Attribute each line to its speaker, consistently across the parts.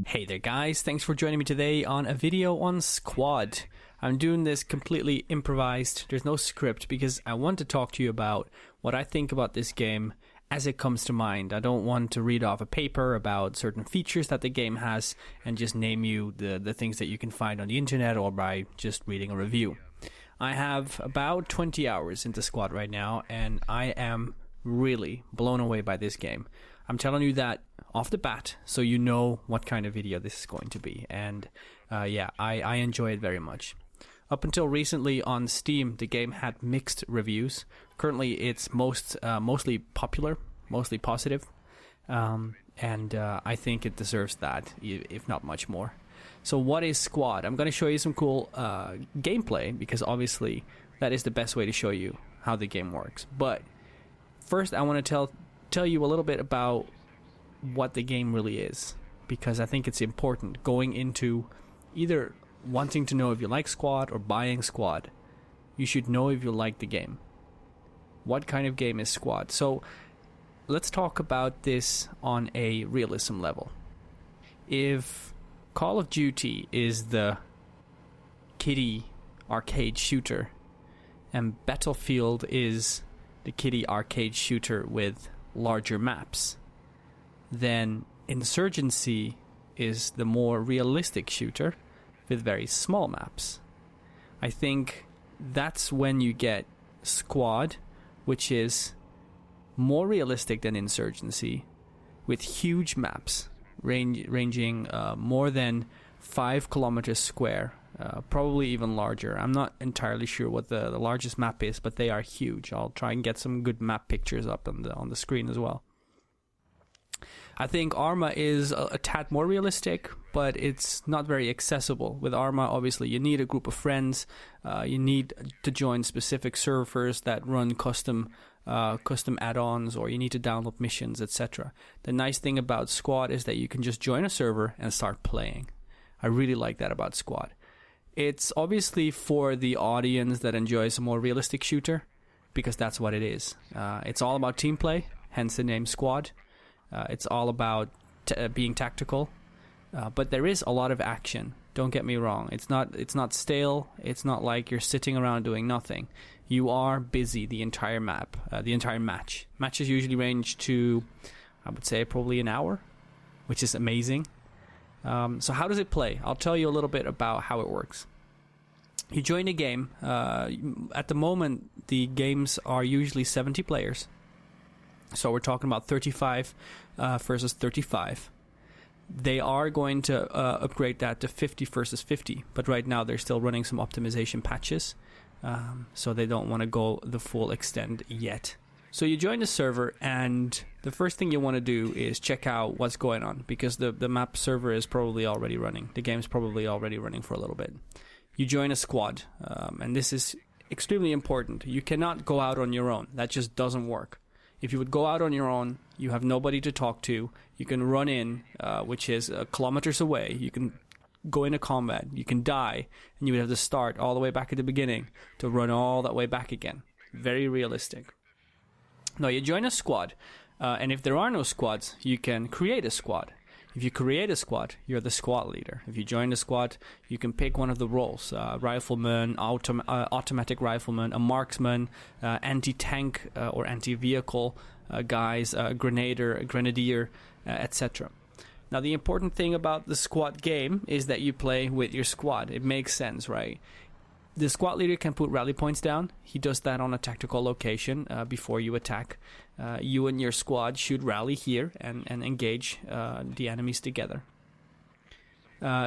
Speaker 1: Hey there guys, thanks for joining me today on a video on Squad. I'm doing this completely improvised, there's no script because I want to talk to you about what I think about this game as it comes to mind. I don't want to read off a paper about certain features that the game has and just name you the things that you can find on the internet or by just reading a review. I have about 20 hours into Squad right now and I am really blown away by this game. I'm telling you that off the bat, so you know what kind of video this is going to be. And I enjoy it very much. Up until recently on Steam, the game had mixed reviews. Currently, it's mostly popular, mostly positive. I think it deserves that, if not much more. So what is Squad? I'm going to show you some cool gameplay, because obviously that is the best way to show you how the game works. But first, I want to tell you a little bit about what the game really is, because I think it's important going into either wanting to know if you like Squad or buying Squad. You should know if you like the game. What kind of game is Squad? So let's talk about this on a realism level. If Call of Duty is the kiddie arcade shooter and Battlefield is the kiddie arcade shooter with larger maps, then Insurgency is the more realistic shooter with very small maps. I think that's when you get Squad, which is more realistic than Insurgency, with huge maps ranging more than 5 kilometers square, probably even larger. I'm not entirely sure what the largest map is, but they are huge. I'll try and get some good map pictures up on the screen as well. I think Arma is a tad more realistic, but it's not very accessible. With Arma, obviously, you need a group of friends. You need to join specific servers that run custom add-ons, or you need to download missions, etc. The nice thing about Squad is that you can just join a server and start playing. I really like that about Squad. It's obviously for the audience that enjoys a more realistic shooter, because that's what it is. It's all about team play, hence the name Squad. It's all about being tactical, but there is a lot of action. Don't get me wrong. It's not stale. It's not like you're sitting around doing nothing. You are busy the entire map, the entire match. Matches usually range to, I would say, probably an hour, which is amazing. So how does it play? I'll tell you a little bit about how it works. You join a game. At the moment, the games are usually 70 players. So we're talking about 35 versus 35. They are going to upgrade that to 50 versus 50. But right now they're still running some optimization patches. So they don't want to go the full extent yet. So you join the server, and the first thing you want to do is check out what's going on, because the map server is probably already running. The game's probably already running for a little bit. You join a squad, and this is extremely important. You cannot go out on your own. That just doesn't work. If you would go out on your own, you have nobody to talk to. You can run in, which is kilometers away. You can go into combat. You can die, and you would have to start all the way back at the beginning to run all that way back again. Very realistic. Now, you join a squad, and if there are no squads, you can create a squad. If you create a squad, you're the squad leader. If you join the squad, you can pick one of the roles. Rifleman, automatic rifleman, a marksman, anti-tank or anti-vehicle guys, grenadier, etc. Now, the important thing about the squad game is that you play with your squad. It makes sense, right? The squad leader can put rally points down. He does that on a tactical location before you attack. You and your squad should rally here and engage the enemies together.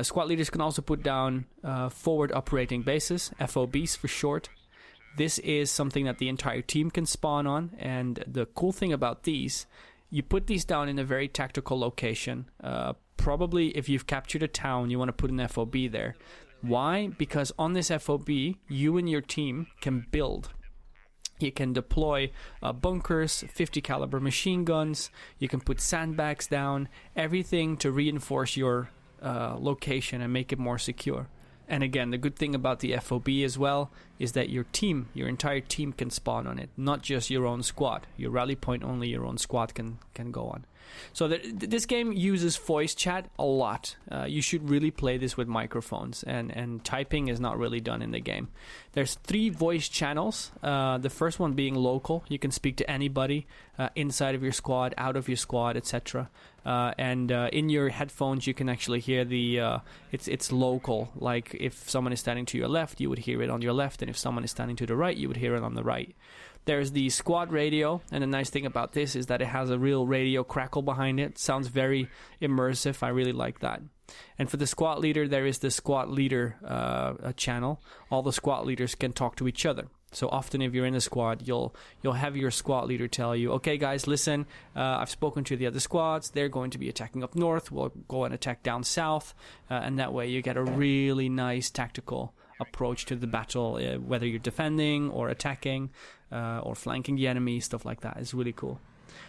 Speaker 1: Squad leaders can also put down forward operating bases, FOBs for short. This is something that the entire team can spawn on, and the cool thing about these, you put these down in a very tactical location. Probably if you've captured a town, you want to put an FOB there. Why? Because on this FOB, you and your team can build. You can deploy bunkers, 50 caliber machine guns. You can put sandbags down, everything to reinforce your location and make it more secure. And again, the good thing about the FOB as well is that your entire team can spawn on it, not just your own squad. Your rally point, only your own squad can go on. So this game uses voice chat a lot. You should really play this with microphones, and typing is not really done in the game. There's 3 voice channels. The first one being local. You can speak to anybody inside of your squad, out of your squad, etc. And in your headphones, you can actually hear the it's local. Like if someone is standing to your left, you would hear it on your left, and if someone is standing to the right, you would hear it on the right. There's the squad radio, and the nice thing about this is that it has a real radio crackle behind it. Sounds very immersive. I really like that. And for the squad leader, there is the squad leader channel. All the squad leaders can talk to each other. So often if you're in a squad, you'll have your squad leader tell you, okay guys, listen, I've spoken to the other squads. They're going to be attacking up north. We'll go and attack down south. And that way you get a really nice tactical approach to the battle, whether you're defending or attacking or flanking the enemy, stuff like that. It's really cool.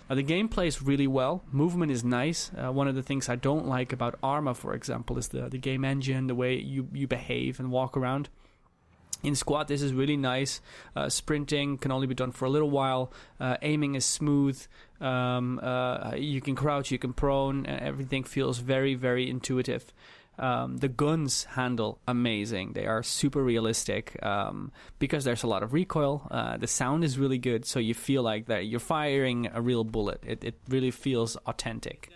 Speaker 1: Now, the game plays really well. Movement is nice. One of the things I don't like about Arma, for example, is the game engine, the way you behave and walk around. In Squad, this is really nice. Sprinting can only be done for a little while. Aiming is smooth. You can crouch, you can prone. Everything feels very, very intuitive. The guns handle amazing. They are super realistic because there's a lot of recoil. The sound is really good, so you feel like that you're firing a real bullet. It really feels authentic.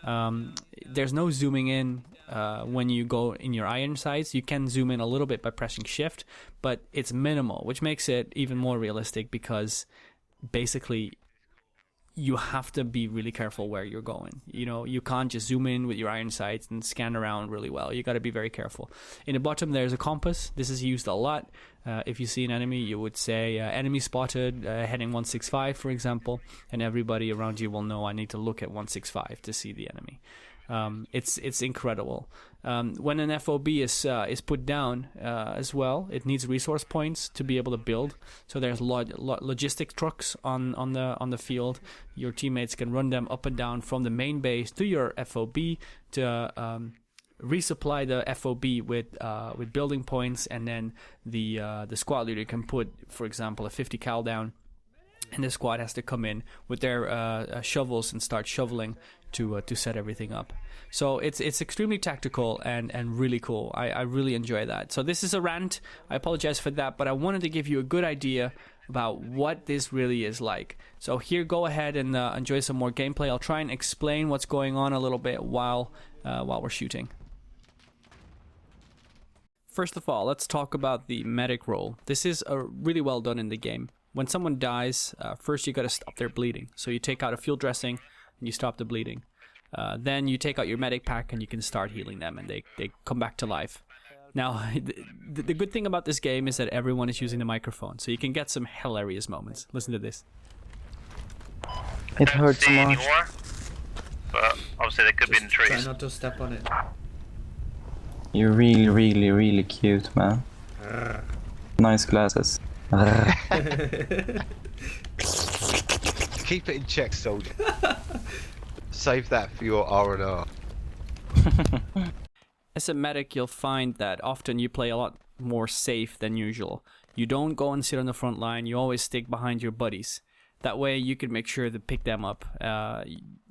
Speaker 1: There's no zooming in when you go in your iron sights. You can zoom in a little bit by pressing shift, but it's minimal, which makes it even more realistic because basically you have to be really careful where you're going. You know, you can't just zoom in with your iron sights and scan around really well. You got to be very careful. In the bottom, there's a compass. This is used a lot. If you see an enemy, you would say, enemy spotted, heading 165, for example, and everybody around you will know I need to look at 165 to see the enemy. It's incredible. When an FOB is put down as well, it needs resource points to be able to build. So there's logistic trucks on the field. Your teammates can run them up and down from the main base to your FOB to resupply the FOB with building points, and then the squad leader can put, for example, a 50 cal down, and the squad has to come in with their shovels and start shoveling to set everything up. So it's extremely tactical and really cool. I really enjoy that. So this is a rant. I apologize for that, but I wanted to give you a good idea about what this really is like. So here, go ahead and enjoy some more gameplay. I'll try and explain what's going on a little bit while we're shooting. First of all, let's talk about the medic role. This is really well done in the game. When someone dies, first you got to stop their bleeding. So you take out a field dressing and you stop the bleeding. Then you take out your medic pack and you can start healing them, and they come back to life. Now, the good thing about this game is that everyone is using the microphone, so you can get some hilarious moments. Listen to this.
Speaker 2: It hurts so much.
Speaker 3: Anymore, but obviously they could be in the trees.
Speaker 4: Try not to step on it.
Speaker 2: You're really, really, really cute, man. Nice glasses.
Speaker 5: Keep it in check, soldier. Save that for your R&R.
Speaker 1: As a medic, you'll find that often you play a lot more safe than usual. You don't go and sit on the front line, you always stick behind your buddies. That way you can make sure to pick them up.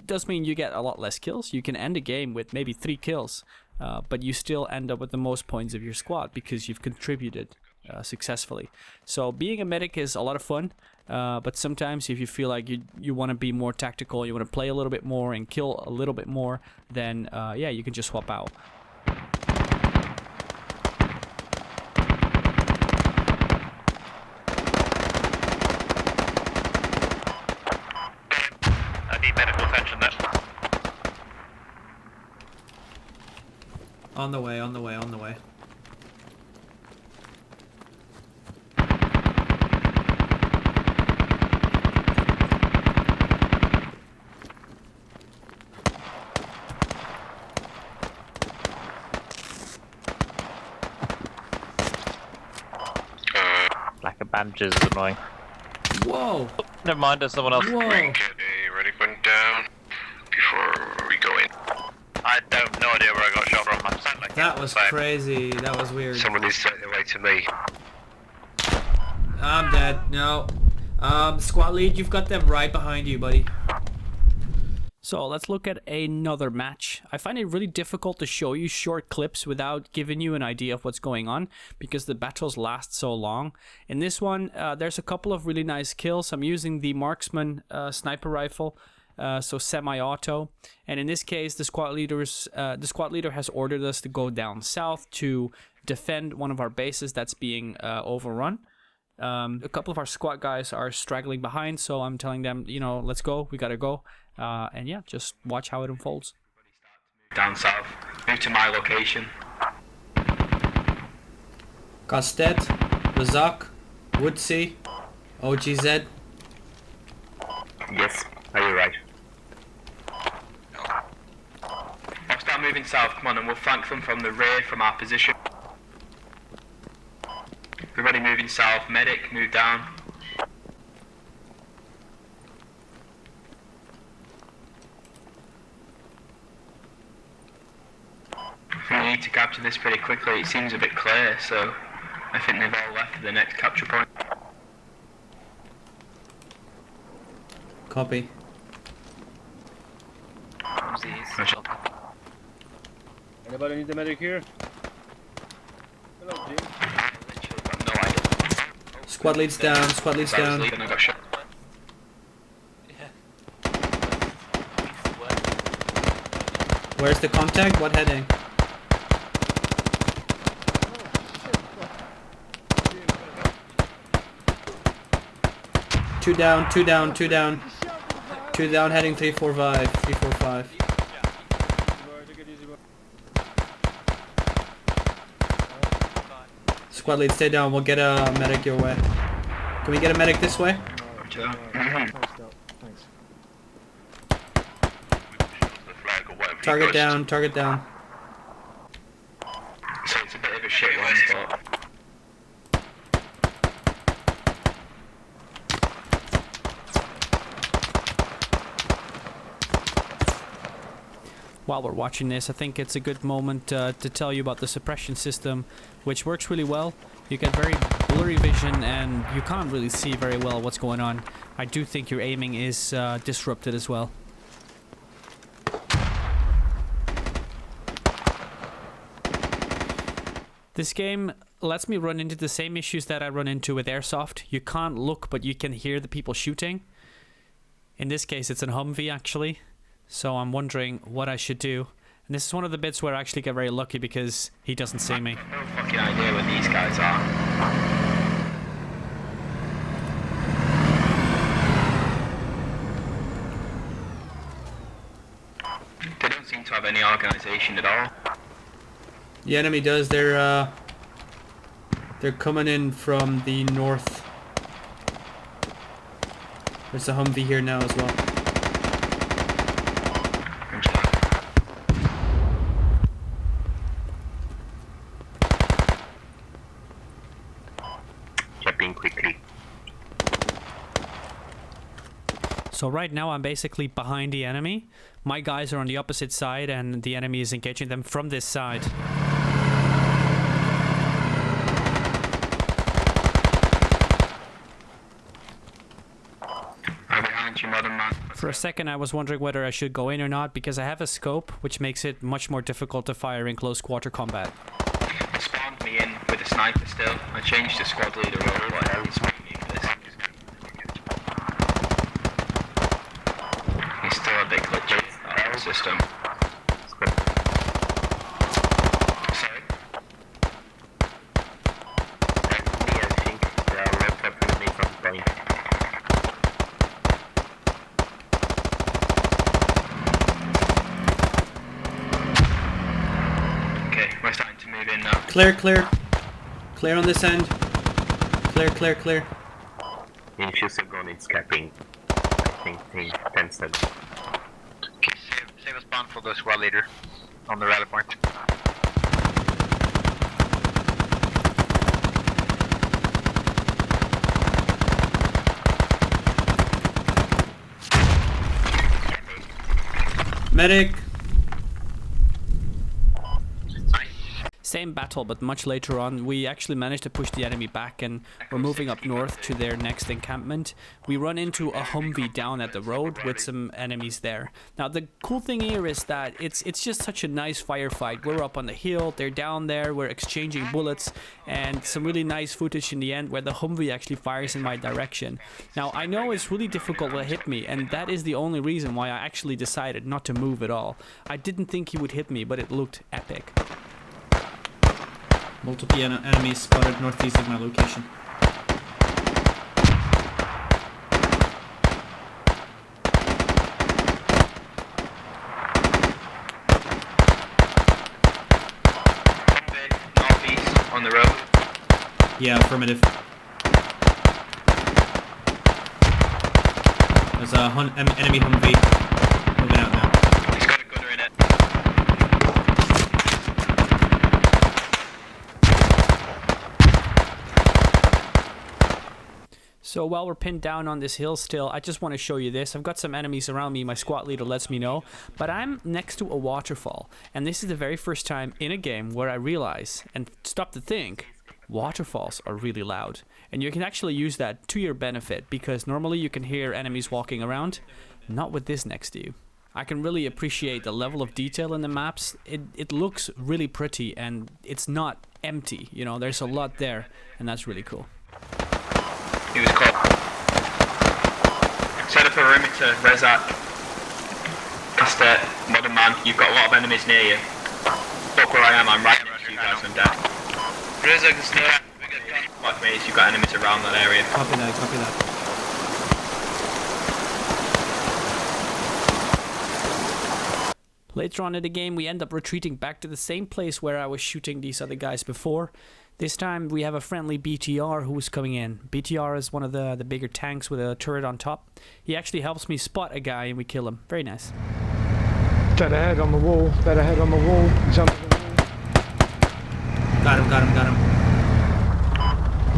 Speaker 1: Does mean you get a lot less kills. You can end a game with maybe 3 kills, but you still end up with the most points of your squad because you've contributed successfully. So being a medic is a lot of fun, but sometimes if you feel like you want to be more tactical, you want to play a little bit more and kill a little bit more, then yeah, you can just swap out.
Speaker 3: I need medical attention there.
Speaker 4: On the way, on the way, on the way.
Speaker 3: Lack of bandages is annoying.
Speaker 4: Whoa!
Speaker 3: Never mind, there's someone else.
Speaker 4: Whoa!
Speaker 6: Okay, ready for down before we go in.
Speaker 3: I have no idea where I got shot from. I'm standing.
Speaker 4: That was crazy. That was weird.
Speaker 5: Someone is straight away to me.
Speaker 4: I'm dead. No. Squad lead, you've got them right behind you, buddy.
Speaker 1: So let's look at another match. I find it really difficult to show you short clips without giving you an idea of what's going on because the battles last so long. In this one, there's a couple of really nice kills. I'm using the marksman sniper rifle, so semi-auto. And in this case, the squad leader has ordered us to go down south to defend one of our bases that's being overrun. A couple of our squad guys are straggling behind, so I'm telling them, you know, let's go, we gotta go. And yeah, just watch how it unfolds.
Speaker 6: Down south, move to my location.
Speaker 4: Kostet, Razak, Woodsy, OGZ.
Speaker 6: Yes, are you right? I'll start moving south, come on, and we'll flank them from the rear from our position. Everybody moving south, medic, move down. I think we need to capture this pretty quickly, it seems a bit clear, so I think they've all left for the next capture point.
Speaker 4: Copy.
Speaker 7: Anybody need a medic here? Hello, Jim.
Speaker 6: No idea.
Speaker 4: Squad leads down, squad leads down.
Speaker 6: And I got shot.
Speaker 4: Where's the contact? What heading? Two down, two down, two down. Two down, heading 345, 345. Squad lead, stay down. We'll get a medic your way. Can we get a medic this way? Target down, target down.
Speaker 6: So it's a bit of a shit one, but...
Speaker 1: While we're watching this, I think it's a good moment to tell you about the suppression system, which works really well. You get very blurry vision and you can't really see very well what's going on. I do think your aiming is disrupted as well. This game lets me run into the same issues that I run into with Airsoft. You can't look, but you can hear the people shooting. In this case, it's an Humvee, actually. So I'm wondering what I should do. And this is one of the bits where I actually get very lucky because he doesn't see me.
Speaker 6: No fucking idea where these guys are. They don't seem to have any organisation at all.
Speaker 4: The enemy does. They're coming in from the north. There's a Humvee here now as well.
Speaker 6: Jumping quickly.
Speaker 1: So right now I'm basically behind the enemy. My guys are on the opposite side and the enemy is engaging them from this side.
Speaker 6: I'm behind you, modern man.
Speaker 1: For a second I was wondering whether I should go in or not because I have a scope, which makes it much more difficult to fire in close quarter combat.
Speaker 6: They spawned me in with a sniper still. I changed the squad leader role, but he's spawned me for this. He's still a bit glitchy. System. Sorry? I think they are left definitely from plane. Okay, we're starting to move in now.
Speaker 4: Clear, clear. Clear on this end. Clear, clear, clear.
Speaker 6: In a few seconds it's capping. I think 10 seconds. Okay, save a spawn for the squad leader on the rally point.
Speaker 4: Medic.
Speaker 1: Same battle, but much later on. We actually managed to push the enemy back, and we're moving up north to their next encampment. We run into a Humvee down at the road with some enemies there. Now, the cool thing here is that it's just such a nice firefight. We're up on the hill, they're down there, we're exchanging bullets, and some really nice footage in the end where the Humvee actually fires in my direction. Now, I know it's really difficult to hit me, and that is the only reason why I actually decided not to move at all. I didn't think he would hit me, but it looked epic.
Speaker 4: Multiple enemies spotted northeast of my location.
Speaker 6: Northeast on the road.
Speaker 4: Yeah, affirmative. There's a enemy Humvee moving out now.
Speaker 6: He's got a gunner in it.
Speaker 1: So while we're pinned down on this hill still, I just want to show you this. I've got some enemies around me, my squad leader lets me know, but I'm next to a waterfall. And this is the very first time in a game where I realize, and stop to think, waterfalls are really loud. And you can actually use that to your benefit, because normally you can hear enemies walking around, not with this next to you. I can really appreciate the level of detail in the maps. It looks really pretty, and it's not empty, you know, there's a lot there, and that's really cool.
Speaker 6: He was caught. Set up a perimeter, Rezak. Caster, Modern Man, you've got a lot of enemies near you. Look where I am, I'm right next to you guys, I'm dead. Rezak is near. BlackMaze, you've got enemies around that area.
Speaker 4: Copy that, copy that.
Speaker 1: Later on in the game, we end up retreating back to the same place where I was shooting these other guys before. This time we have a friendly BTR who is coming in. BTR is one of the bigger tanks with a turret on top. He actually helps me spot a guy and we kill him. Very nice.
Speaker 8: Dead ahead on the wall, dead ahead on the wall. He's under the wall.
Speaker 4: Got him, got him, got him.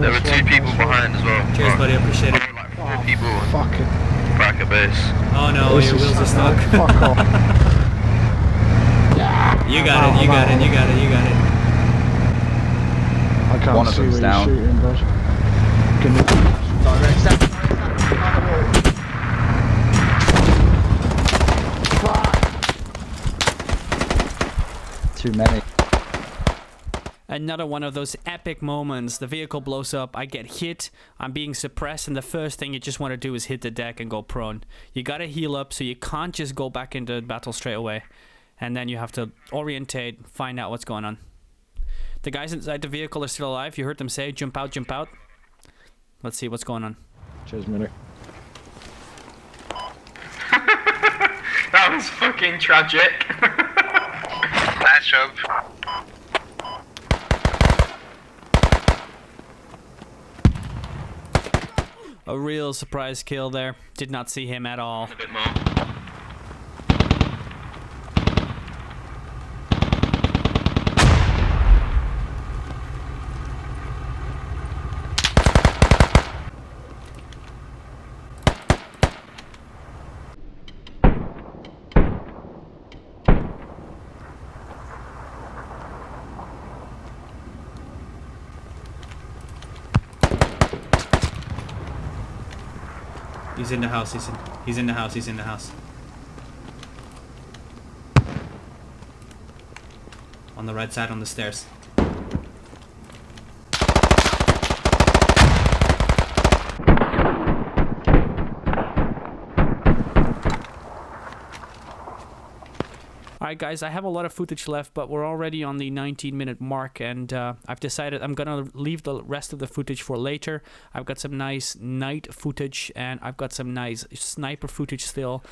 Speaker 3: There were two people behind as well.
Speaker 4: Cheers, buddy, I appreciate it.
Speaker 3: Like four people
Speaker 8: Fucking.
Speaker 3: back at base.
Speaker 4: Oh no,
Speaker 8: This
Speaker 4: your
Speaker 8: is
Speaker 4: wheels are
Speaker 8: so-
Speaker 4: stuck.
Speaker 8: Fuck off.
Speaker 4: You got it, you got it, you got it, you got it.
Speaker 8: I can't
Speaker 2: One of
Speaker 8: see
Speaker 2: them's
Speaker 8: where
Speaker 2: down.
Speaker 8: you're shooting, bud. Can you...
Speaker 2: Too many.
Speaker 1: Another one of those epic moments. The vehicle blows up, I get hit, I'm being suppressed, and the first thing you just want to do is hit the deck and go prone. You gotta heal up, so you can't just go back into battle straight away. And then you have to orientate, find out what's going on. The guys inside the vehicle are still alive. You heard them say, jump out, jump out. Let's see what's going on.
Speaker 8: Cheers, minute.
Speaker 6: That was fucking tragic.
Speaker 3: Nice job.
Speaker 1: A real surprise kill there. Did not see him at all.
Speaker 6: A bit more.
Speaker 4: He's in the house, he's in the house, he's in the house. On the right side, on the stairs.
Speaker 1: Alright guys, I have a lot of footage left, but we're already on the 19-minute mark, and I've decided I'm gonna leave the rest of the footage for later. I've got some nice night footage, and I've got some nice sniper footage still,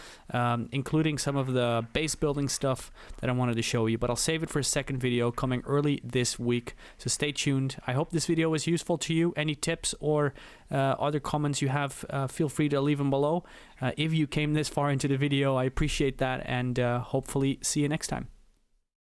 Speaker 1: including some of the base building stuff that I wanted to show you, but I'll save it for a second video coming early this week, so stay tuned. I hope this video was useful to you. Any tips or other comments you have, feel free to leave them below. If you came this far into the video, I appreciate that, and hopefully see you next time.